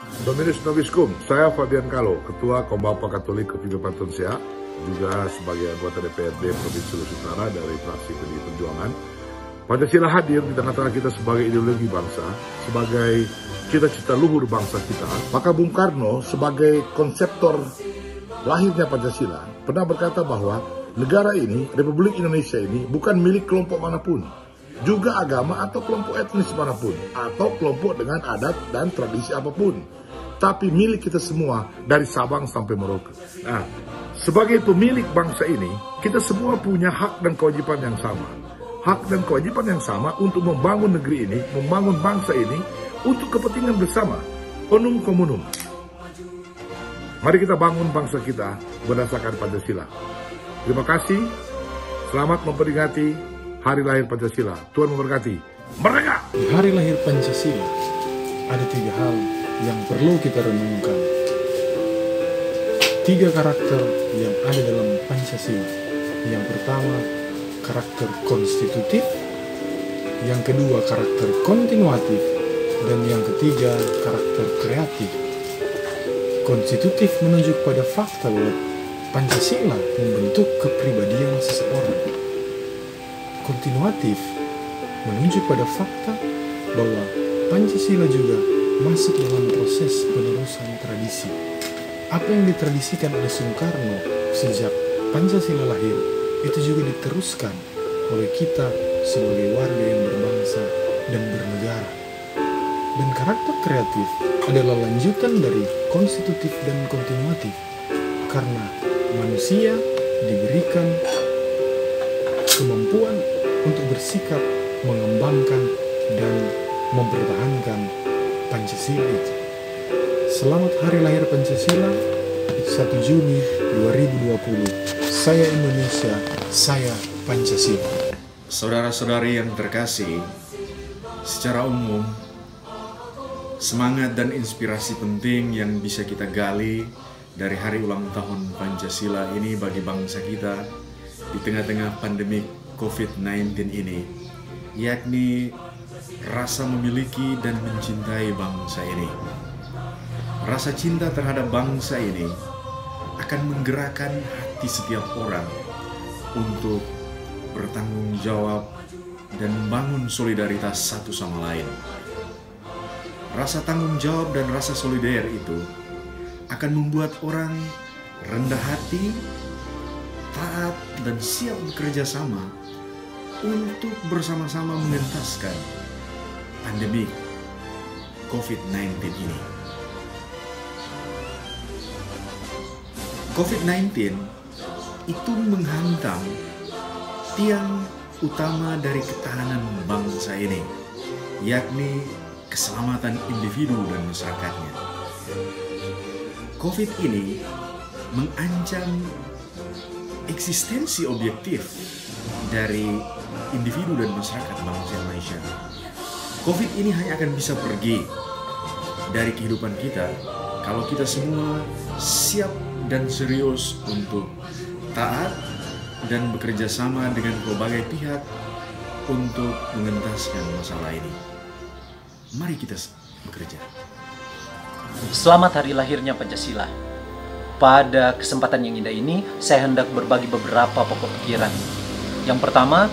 Dominus Nobiscum, saya Fabian Kalo, Ketua Kombapa Katolik Kehidupan Tunsia, juga sebagai anggota DPRD Provinsi Sulawesi Utara dari fraksi PDI Perjuangan. Pancasila hadir di tengah-tengah kita sebagai ideologi bangsa, sebagai cita-cita luhur bangsa kita. Maka Bung Karno sebagai konseptor lahirnya Pancasila pernah berkata bahwa negara ini, Republik Indonesia ini bukan milik kelompok manapun, juga agama atau kelompok etnis manapun, atau kelompok dengan adat dan tradisi apapun, tapi milik kita semua dari Sabang sampai Merauke. Nah, sebagai pemilik bangsa ini, kita semua punya hak dan kewajiban yang sama. Hak dan kewajiban yang sama untuk membangun negeri ini, membangun bangsa ini, untuk kepentingan bersama, unum komunum. Mari kita bangun bangsa kita berdasarkan Pancasila. Terima kasih, selamat memperingati Hari Lahir Pancasila. Tuhan memberkati. Merdeka! Di Hari Lahir Pancasila, ada 3 hal yang perlu kita renungkan. 3 karakter yang ada dalam Pancasila. Yang pertama, karakter konstitutif. Yang kedua, karakter kontinuatif. Dan yang ketiga, karakter kreatif. Konstitutif menunjuk pada fakta bahwa Pancasila membentuk kepribadian seseorang. Kontinuatif menunjuk pada fakta bahwa Pancasila juga masuk dalam proses penerusan tradisi. Apa yang ditradisikan oleh Soekarno sejak Pancasila lahir, itu juga diteruskan oleh kita sebagai warga yang berbangsa dan bernegara. Dan karakter kreatif adalah lanjutan dari konstitutif dan kontinuatif, karena manusia diberikan kemampuan untuk bersikap, mengembangkan, dan mempertahankan Pancasila itu. Selamat Hari Lahir Pancasila, 1 Juni 2020. Saya Indonesia, saya Pancasila. Saudara-saudari yang terkasih, secara umum, semangat dan inspirasi penting yang bisa kita gali dari hari ulang tahun Pancasila ini bagi bangsa kita di tengah-tengah pandemi COVID-19 ini, yakni rasa memiliki dan mencintai bangsa ini. Rasa cinta terhadap bangsa ini akan menggerakkan hati setiap orang untuk bertanggung jawab dan membangun solidaritas satu sama lain. Rasa tanggung jawab dan rasa solider itu akan membuat orang rendah hati, taat, dan siap bekerja sama untuk bersama-sama mengentaskan pandemi COVID-19 ini. COVID-19 itu menghantam tiang utama dari ketahanan bangsa ini, yakni keselamatan individu dan masyarakatnya. COVID ini mengancam eksistensi objektif dari individu dan masyarakat bangsa Indonesia. COVID ini hanya akan bisa pergi dari kehidupan kita kalau kita semua siap dan serius untuk taat dan bekerja sama dengan berbagai pihak untuk mengentaskan masalah ini. Mari kita bekerja. Selamat hari lahirnya Pancasila. Pada kesempatan yang indah ini, saya hendak berbagi beberapa pokok pikiran. Yang pertama,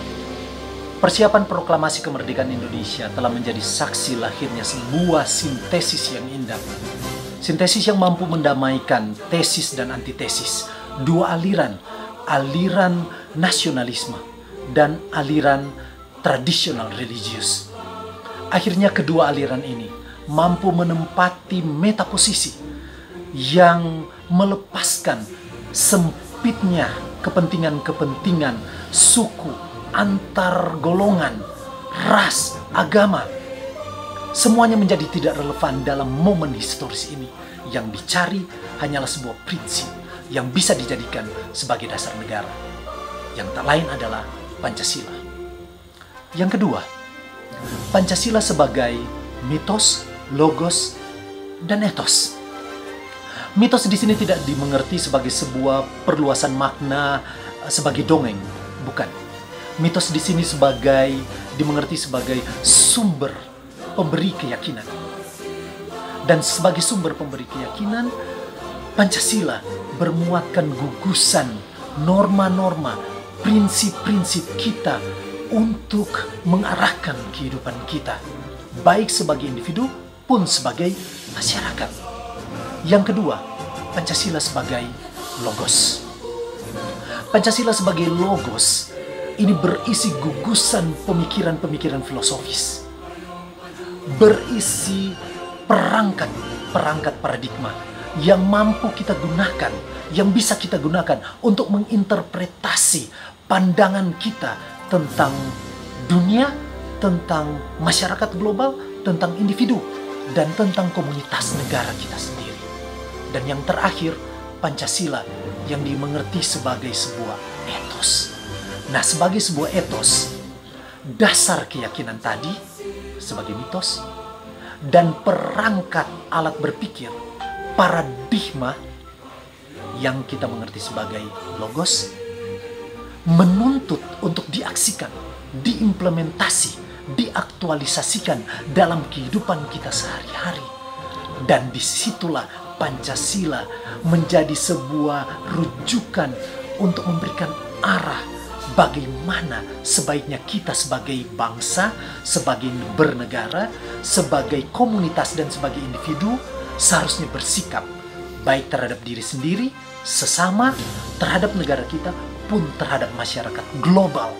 persiapan proklamasi kemerdekaan Indonesia telah menjadi saksi lahirnya sebuah sintesis yang indah. Sintesis yang mampu mendamaikan tesis dan antitesis, dua aliran, aliran nasionalisme dan aliran tradisional religius. Akhirnya kedua aliran ini mampu menempati metaposisi yang melepaskan sempitnya kepentingan-kepentingan suku, antar golongan, ras, agama. Semuanya menjadi tidak relevan dalam momen historis ini. Yang dicari hanyalah sebuah prinsip yang bisa dijadikan sebagai dasar negara, yang tak lain adalah Pancasila. Yang kedua, Pancasila sebagai mitos, logos, dan etos. Mitos di sini tidak dimengerti sebagai sebuah perluasan makna sebagai dongeng, bukan. Mitos di sini dimengerti sebagai sumber pemberi keyakinan. Dan sebagai sumber pemberi keyakinan, Pancasila bermuatkan gugusan norma-norma, prinsip-prinsip kita untuk mengarahkan kehidupan kita, baik sebagai individu pun sebagai masyarakat. Yang kedua, Pancasila sebagai logos. Pancasila sebagai logos ini berisi gugusan pemikiran-pemikiran filosofis, berisi perangkat paradigma yang mampu kita gunakan, yang bisa kita gunakan untuk menginterpretasi pandangan kita tentang dunia, tentang masyarakat global, tentang individu, dan tentang komunitas negara kita sendiri. Dan yang terakhir, Pancasila yang dimengerti sebagai sebuah etos. Nah, sebagai sebuah etos, dasar keyakinan tadi sebagai mitos, dan perangkat alat berpikir, paradigma yang kita mengerti sebagai logos, menuntut untuk diaksikan, diimplementasi, diaktualisasikan dalam kehidupan kita sehari-hari. Dan disitulah Pancasila menjadi sebuah rujukan untuk memberikan arah bagaimana sebaiknya kita sebagai bangsa, sebagai bernegara, sebagai komunitas dan sebagai individu seharusnya bersikap baik terhadap diri sendiri, sesama, terhadap negara kita, pun terhadap masyarakat global.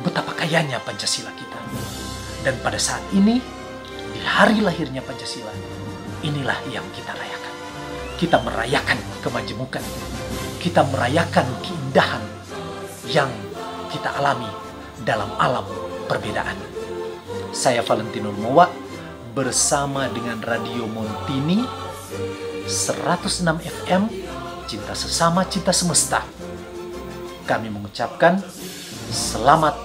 Betapa kayanya Pancasila kita. Dan pada saat ini, di hari lahirnya Pancasila, inilah yang kita rayakan. Kita merayakan kemajemukan. Kita merayakan keindahan yang kita alami dalam alam perbedaan. Saya Valentino Mowa bersama dengan Radio Montini 106 FM, Cinta Sesama, Cinta Semesta. Kami mengucapkan selamat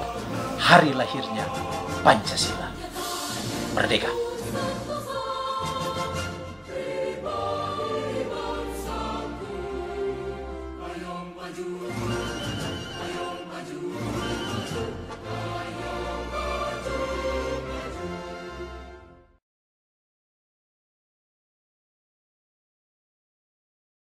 hari lahirnya Pancasila. Merdeka.